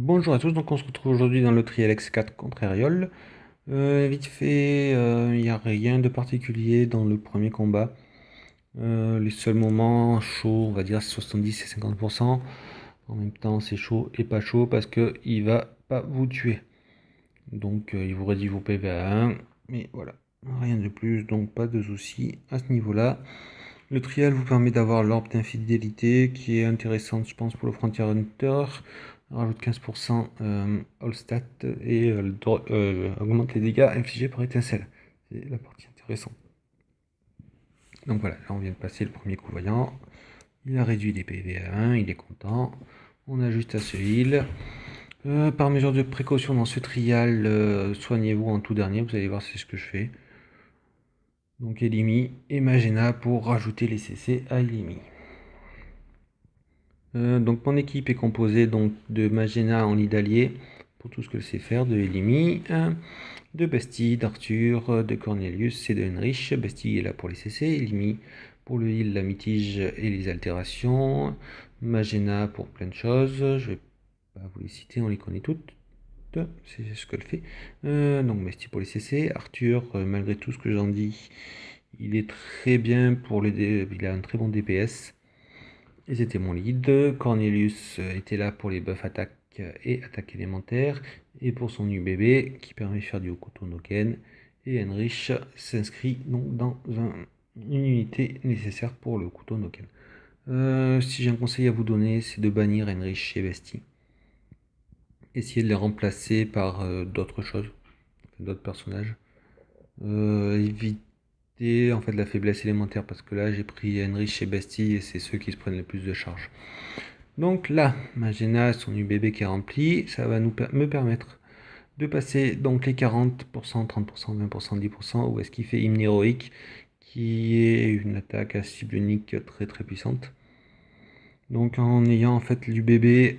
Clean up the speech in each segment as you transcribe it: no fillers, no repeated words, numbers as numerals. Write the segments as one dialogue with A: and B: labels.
A: Bonjour à tous, donc on se retrouve aujourd'hui dans le Trial X4 contre Aeriol. Vite fait, il n'y a rien de particulier dans le premier combat. Les seuls moments chauds, on va dire 70 et 50%. En même temps, c'est chaud et pas chaud parce qu'il va pas vous tuer. Donc il vous réduit vos PV à 1. Mais voilà, rien de plus, donc pas de soucis à ce niveau-là. Le trial vous permet d'avoir l'orbe d'infidélité qui est intéressante, je pense, pour le Frontier Hunter. Rajoute 15% all stat et augmente les dégâts infligés par étincelle. C'est la partie intéressante. Donc voilà, là on vient de passer le premier coup voyant. Il a réduit les PV à 1, il est content. On a juste à se heal. Par mesure de précaution dans ce trial, soignez-vous en tout dernier, vous allez voir c'est ce que je fais. Donc Elimi et Magena pour rajouter les CC à Elimi. Donc mon équipe est composée donc de Magena en lit d'allié pour tout ce que je sais faire, de Elimi, de Bastille, d'Arthur, de Cornelius et de Heinrich. Bastille est là pour les CC, Elimi pour le heal, la mitige et les altérations, Magena pour plein de choses, je vais pas vous les citer, on les connaît toutes, c'est ce qu'elle fait. Donc Bastille pour les CC, Arthur, malgré tout ce que j'en dis, il est très bien pour il a un très bon DPS. Et c'était mon lead. Cornelius était là pour les buffs attaque et attaque élémentaire, et pour son UBB qui permet de faire du Hokuto no Ken. Et Heinrich s'inscrit donc dans une unité nécessaire pour le Hokuto no Ken. Si j'ai un conseil à vous donner, c'est de bannir Heinrich et Bestie. Essayez de les remplacer par d'autres choses, d'autres personnages. Évitez en fait la faiblesse élémentaire parce que là j'ai pris Heinrich et Bestie et c'est ceux qui se prennent le plus de charge. Donc là, Magena, son UBB qui est rempli, ça va me permettre de passer donc les 40%, 30%, 20%, 10%, où est-ce qu'il fait hymne héroïque, qui est une attaque à cible unique très très puissante. Donc en ayant en fait l'UBB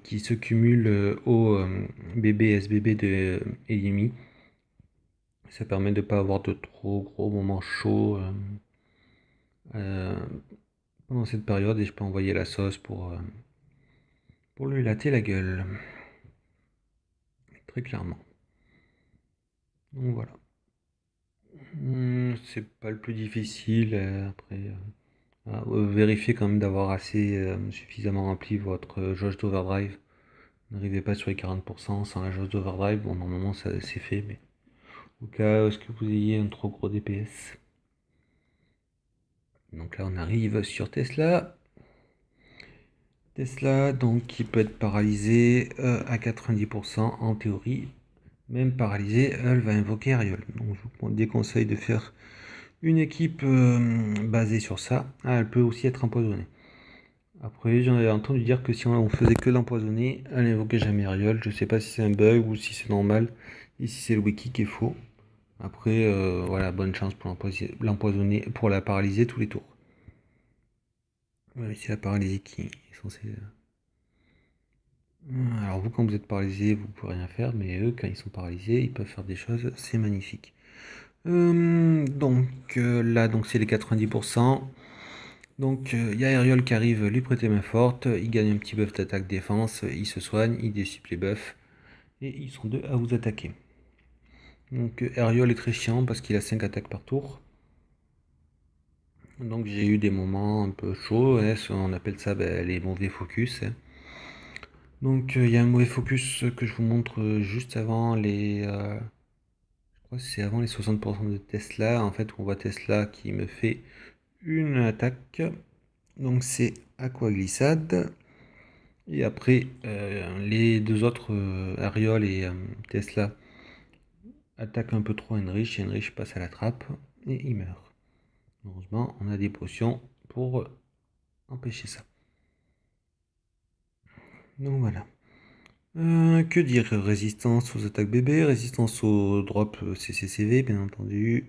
A: qui se cumule au BB SBB de Elimi, ça permet de ne pas avoir de trop gros moments chauds pendant cette période, et je peux envoyer la sauce pour lui latter la gueule. Très clairement. Donc voilà. C'est pas le plus difficile. Après, vérifiez quand même d'avoir assez suffisamment rempli votre jauge d'overdrive. N'arrivez pas sur les 40% sans la jauge d'overdrive. Bon, normalement, ça c'est fait, mais au cas où est-ce que vous ayez un trop gros DPS. Donc là, on arrive sur Tesla. Tesla, donc, qui peut être paralysée à 90% en théorie. Même paralysée, elle va invoquer Ariol. Donc, je vous déconseille de faire une équipe basée sur ça. Ah, elle peut aussi être empoisonnée. Après, j'en ai entendu dire que si on faisait que l'empoisonner, elle n'invoquait jamais Ariol. Je sais pas si c'est un bug ou si c'est normal. Et si c'est le wiki qui est faux. Après, voilà, bonne chance pour l'empoisonner, pour la paralyser tous les tours. Ouais, c'est la paralysie qui est censée. Alors vous, quand vous êtes paralysé, vous pouvez rien faire, mais eux, quand ils sont paralysés, ils peuvent faire des choses. C'est magnifique. Là, donc c'est les 90%. Donc il y a Aeriol qui arrive lui prêter main forte, il gagne un petit buff d'attaque défense, il se soigne, il dissipe les buffs, et ils sont deux à vous attaquer. Donc Aeriol est très chiant parce qu'il a 5 attaques par tour. Donc j'ai eu des moments un peu chauds, hein, on appelle ça les mauvais focus. Hein. Donc il y a un mauvais focus que je vous montre juste avant je crois que c'est avant les 60% de Tesla, en fait on voit Tesla qui me fait une attaque. Donc c'est Aqua Glissade. Et après, les deux autres, Ariol et Tesla, attaquent un peu trop Heinrich. Heinrich passe à la trappe et il meurt. Heureusement, on a des potions pour empêcher ça. Donc voilà. Que dire? Résistance aux attaques bébés, résistance aux drops CCCV, bien entendu.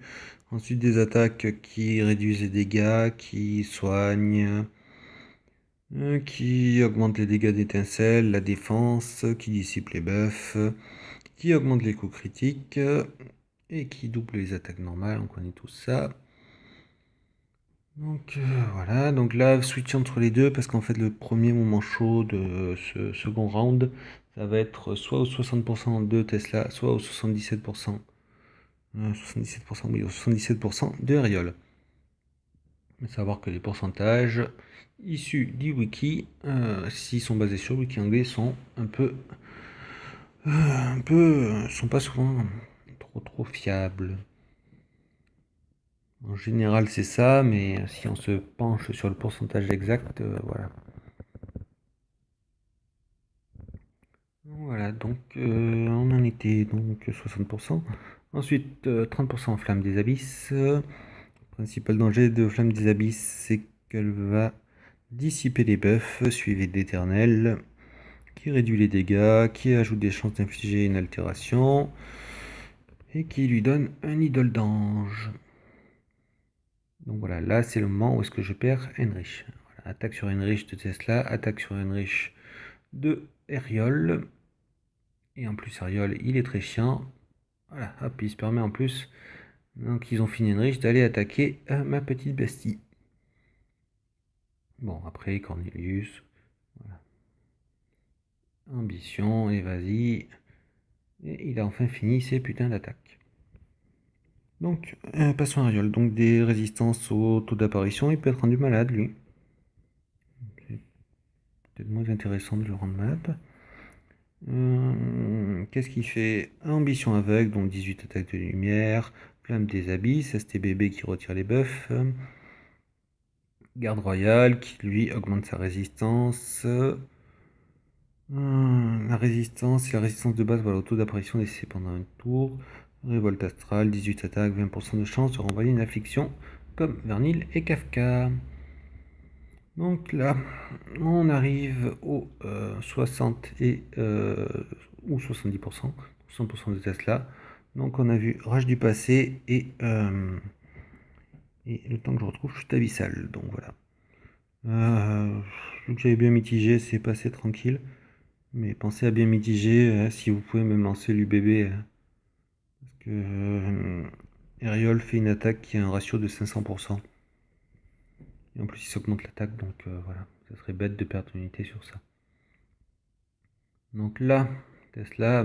A: Ensuite, des attaques qui réduisent les dégâts, qui soignent, qui augmentent les dégâts d'étincelle, la défense, qui dissipe les buffs, qui augmente les coups critiques et qui double les attaques normales, on connaît tout ça. Donc voilà, donc là switch entre les deux parce qu'en fait le premier moment chaud de ce second round, ça va être soit au 60% de Tesla, soit au 77%. 77%, oui, au 77% de Ariol. À savoir que les pourcentages issus du wiki, s'ils sont basés sur le wiki anglais, sont sont pas souvent trop fiables. En général, c'est ça, mais si on se penche sur le pourcentage exact, voilà. Voilà, donc on en était donc 60%. Ensuite, 30% Flamme des Abysses. Principal danger de Flamme des Abysses, c'est qu'elle va dissiper les buffs, suivi d'Éternel, qui réduit les dégâts, qui ajoute des chances d'infliger une altération, et qui lui donne un idole d'ange. Donc voilà, là c'est le moment où est-ce que je perds Heinrich. Voilà, attaque sur Heinrich de Tesla, attaque sur Heinrich de Ariol. Et en plus Ariol, il est très chiant. Voilà, hop, il se permet en plus, donc ils ont fini Heinrich, d'aller attaquer ma petite bestie. Bon, après Cornelius, voilà. Ambition, et vas-y. Et il a enfin fini ses putains d'attaques. Donc, passons à Ariol. Donc, des résistances au taux d'apparition, il peut être rendu malade, lui. C'est peut-être moins intéressant de le rendre malade. Qu'est-ce qu'il fait? Ambition aveugle, donc 18 attaques de lumière. Flamme des abysses, STBB qui retire les buffs. Garde royale qui lui augmente sa résistance. La résistance de base, voilà, au taux d'apparition d'essai pendant un tour. Révolte astrale, 18 attaques, 20% de chance de renvoyer une affliction comme Vernil et Kafka. Donc là, on arrive au 60 ou 70%, 100% de Tesla. Donc on a vu Rage du passé et le temps que je retrouve chute abyssale. Donc voilà. Vu que j'avais bien mitigé, c'est passé tranquille. Mais pensez à bien mitiger si vous pouvez même lancer l'UBB. Parce que Ariol fait une attaque qui a un ratio de 500%. Et en plus, il s'augmente l'attaque, donc voilà. Ça serait bête de perdre une unité sur ça. Donc là, Tesla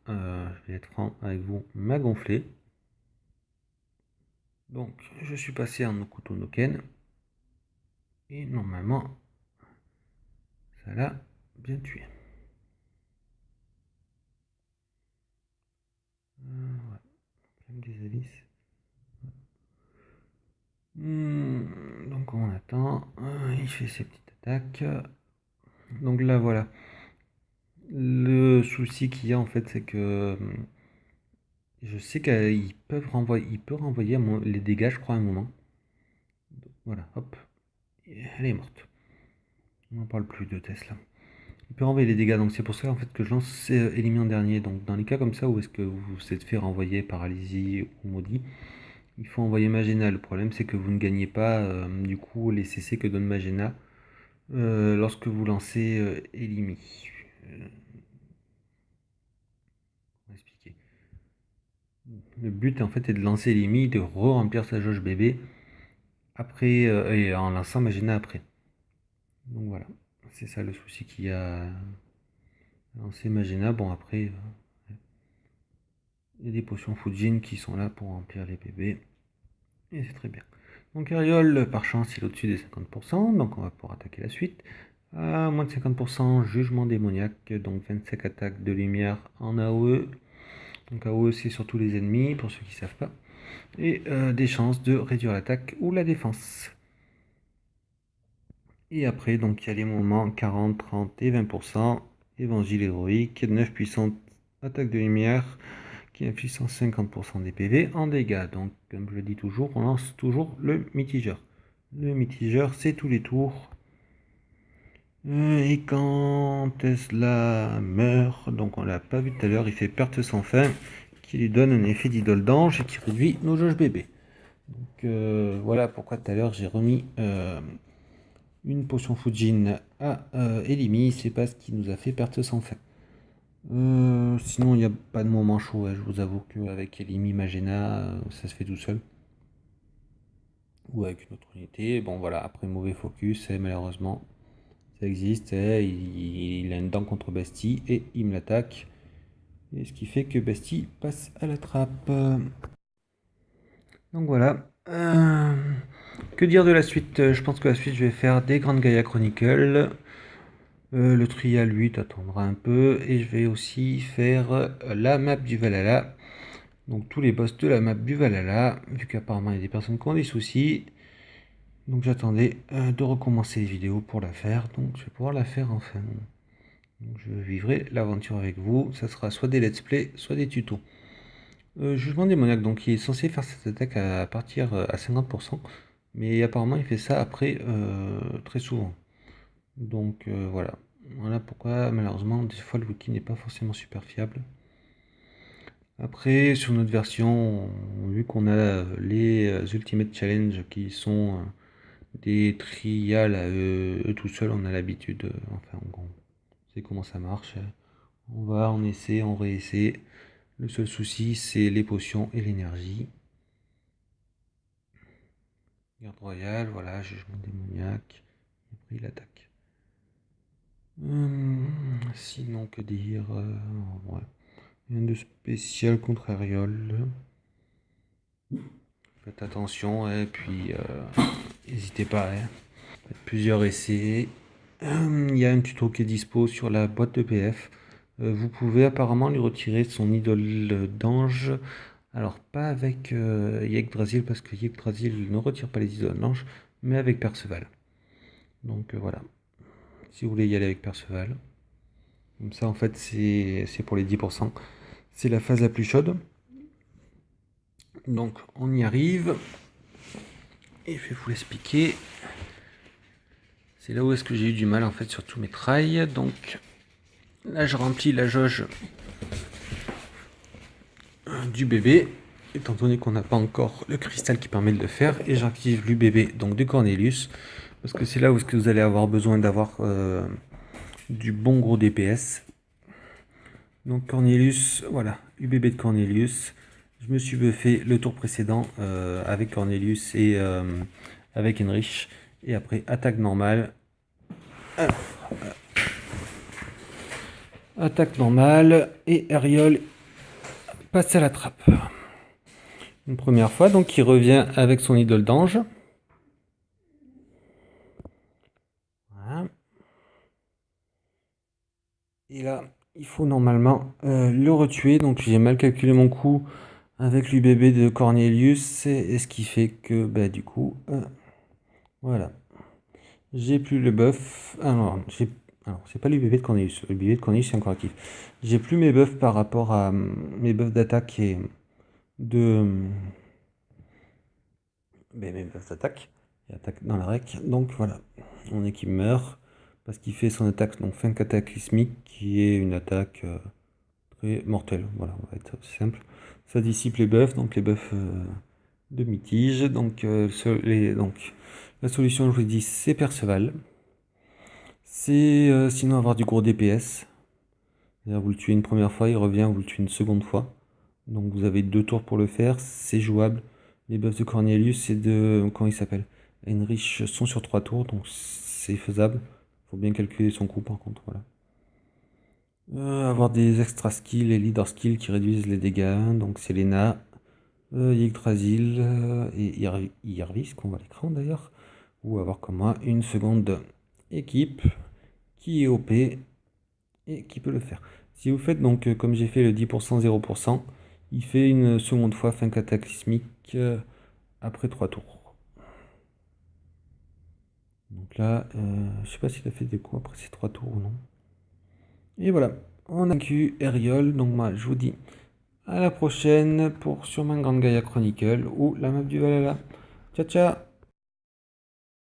A: je vais être franc avec vous, m'a gonflé. Donc, je suis passé en Okuto no Ken. Et normalement, ça l'a bien tué. Ouais. Des abysses. Donc on attend. Il fait ses petites attaques. Donc là, voilà. Le souci qu'il y a en fait, c'est que je sais qu'il peut renvoyer les dégâts, je crois, à un moment. Voilà, hop. Et elle est morte. On n'en parle plus de Tesla. Il peut renvoyer les dégâts, donc c'est pour ça en fait que je lance éliminé en dernier. Donc dans les cas comme ça où est-ce que vous vous êtes fait renvoyer paralysie ou maudit, il faut envoyer Magena. Le problème c'est que vous ne gagnez pas du coup les CC que donne Magena lorsque vous lancez Elimi. On va expliquer. Le but en fait est de lancer Elimi, de re-remplir sa jauge bébé après et en lançant Magena après. Donc voilà, c'est ça le souci qu'il y a. Lancer Magena, bon après il y a des potions Fujin qui sont là pour remplir les bébés. Et c'est très bien. Donc Ariol, par chance, il est au-dessus des 50%, donc on va pouvoir attaquer la suite. À moins de 50%, jugement démoniaque, donc 25 attaques de lumière en AOE. Donc AOE c'est surtout les ennemis, pour ceux qui ne savent pas. Et des chances de réduire l'attaque ou la défense. Et après, donc il y a les moments 40, 30 et 20%. Évangile héroïque, 9 puissantes attaques de lumière qui inflige 150% des PV en dégâts. Donc, comme je le dis toujours, on lance toujours le mitigeur. Le mitigeur, c'est tous les tours. Et quand Tesla meurt, donc on l'a pas vu tout à l'heure, il fait perte sans fin, qui lui donne un effet d'idole d'ange et qui réduit nos jauges bébés. Donc voilà pourquoi tout à l'heure j'ai remis une potion Fujin à Elimi, c'est parce qu'il nous a fait perte sans fin. Sinon, il n'y a pas de moment chaud. Je vous avoue qu'avec Elimi Magena, ça se fait tout seul. Ou avec une autre unité. Bon, voilà, après mauvais focus, et malheureusement, Ça existe, et il a une dent contre Bastille et il me l'attaque. Et ce qui fait que Bastille passe à la trappe. Donc voilà. Que dire de la suite? Je pense que la suite, je vais faire des Grandes Gaia Chronicle. Le trial 8 attendra un peu. Et je vais aussi faire la map du Valhalla. Donc tous les boss de la map du Valhalla. Vu qu'apparemment il y a des personnes qui ont des soucis. Donc j'attendais de recommencer les vidéos pour la faire. Donc je vais pouvoir la faire enfin. Donc, je vivrai l'aventure avec vous. Ça sera soit des let's play, soit des tutos. Jugement démoniaque, donc il est censé faire cette attaque à partir à 50%, mais apparemment il fait ça après très souvent. Donc voilà. Voilà pourquoi malheureusement des fois le wiki n'est pas forcément super fiable. Après sur notre version, vu qu'on a les Ultimate Challenge qui sont des trials à eux tout seuls, on a l'habitude, enfin on sait comment ça marche. On essaie, on réessaie. Le seul souci, c'est les potions et l'énergie. Garde royale, voilà, jugement démoniaque. Et après, il attaque. Sinon, que dire ouais. Rien de spécial contre Ariol. Faites attention, et puis n'hésitez pas. Faites plusieurs essais. Il y a un tuto qui est dispo sur la boîte de PF. Vous pouvez apparemment lui retirer son idole d'ange. Alors, pas avec Yggdrasil, parce que Yggdrasil ne retire pas les idoles d'ange, mais avec Perceval. Donc voilà. Si vous voulez y aller avec Perceval. Comme ça, en fait, c'est pour les 10%. C'est la phase la plus chaude. Donc, on y arrive. Et je vais vous l'expliquer. C'est là où est-ce que j'ai eu du mal, en fait, sur tous mes trails. Donc, là, je remplis la jauge du bébé, étant donné qu'on n'a pas encore le cristal qui permet de le faire. Et j'active l'UBB, donc de Cornelius. Parce que c'est là où est-ce que vous allez avoir besoin d'avoir du bon gros DPS. Donc Cornelius, voilà, UBB de Cornelius. Je me suis buffé le tour précédent avec Cornelius et avec Enrich. Et après, attaque normale. Alors, attaque normale. Et Ariol passe à la trappe. Une première fois, donc il revient avec son idole d'ange. Voilà. Et là, il faut normalement le retuer. Donc j'ai mal calculé mon coup avec l'UBB de Cornelius. Et ce qui fait que, bah, du coup, voilà. J'ai plus le buff. Alors, c'est pas l'UBB de Cornelius. L'UBB de Cornelius, c'est encore actif. J'ai plus mes buffs par rapport à mes buffs d'attaque et de. Mes buffs d'attaque. Et attaque dans la rec. Donc voilà. On est qui meurt. Parce qu'il fait son attaque, donc fin cataclysmique, qui est une attaque très mortelle. Voilà, on va être simple. Ça dissipe les buffs, donc les buffs de Mitige. Donc, donc la solution, je vous dis, c'est Perceval. C'est sinon avoir du gros DPS. Vous le tuez une première fois, il revient, vous le tuez une seconde fois. Donc vous avez 2 tours pour le faire, c'est jouable. Les buffs de Cornelius et de. Comment il s'appelle? Heinrich sont sur 3 tours, donc c'est faisable. Faut bien calculer son coup par contre, voilà. Avoir des extra skills et leader skills qui réduisent les dégâts, donc c'est Lena, Yggdrasil et Irvis, qu'on voit à l'écran d'ailleurs. Ou avoir comme moi une seconde équipe qui est OP et qui peut le faire. Si vous faites donc comme j'ai fait le 10% 0%, il fait une seconde fois fin cataclysmique après 3 tours. Donc là, je sais pas s'il a fait des coups après ces 3 tours ou non. Et voilà, on a vaincu Ariol. Donc moi je vous dis à la prochaine pour sûrement Grande Gaia Chronicle ou la map du Valhalla. Ciao ciao.